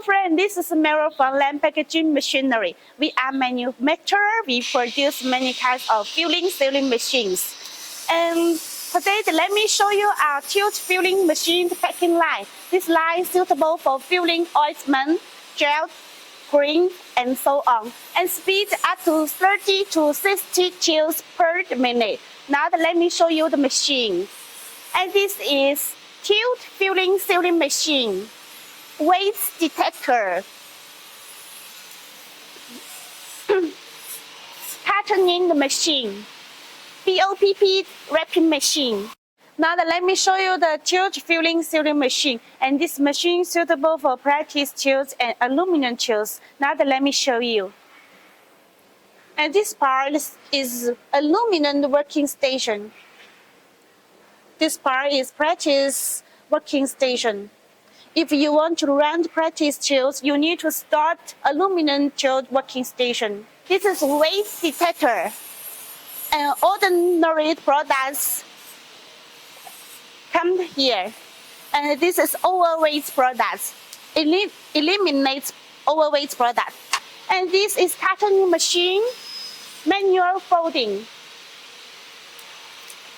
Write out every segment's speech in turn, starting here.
friend, this is Mera from Lamp Packaging Machinery. We are manufacturer. We produce many kinds of filling sealing machines. And today, let me show you our tooth filling machine packing line. This line is suitable for filling ointment, gel, cream, and so on. And speed up to 30 to 60 tubes per minute. Now let me show you the machine. And this is tooth filling sealing machine. Weight detector, cartoning machine, POPP wrapping machine. Now let me show you the tooth filling sealing machine. And this machine is suitable for practice tooth and aluminum tooth. Now let me show you. And this part is aluminum working station. This part is practice working station. If you want to run practice tools, you need to start aluminum tool working station. This is weight detector. And ordinary products come here. And this is overweight products. It eliminates overweight products. And this is cartoning machine, manual folding,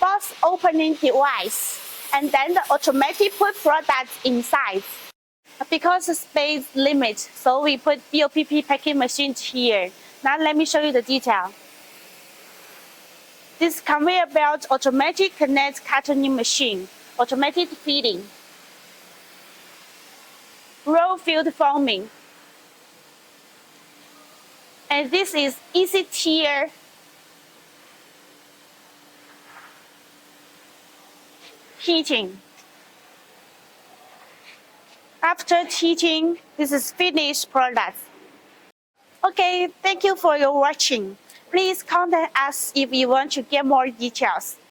box opening device. And then the automatic put products inside. Because the space limit, so we put POPP packing machines here. Now let me show you the detail. This conveyor belt automatic connect cartoning machine, automatic feeding, roll field foaming. And this is easy tear heating. After heating, this is finished product. Okay, thank you for your watching. Please contact us if you want to get more details.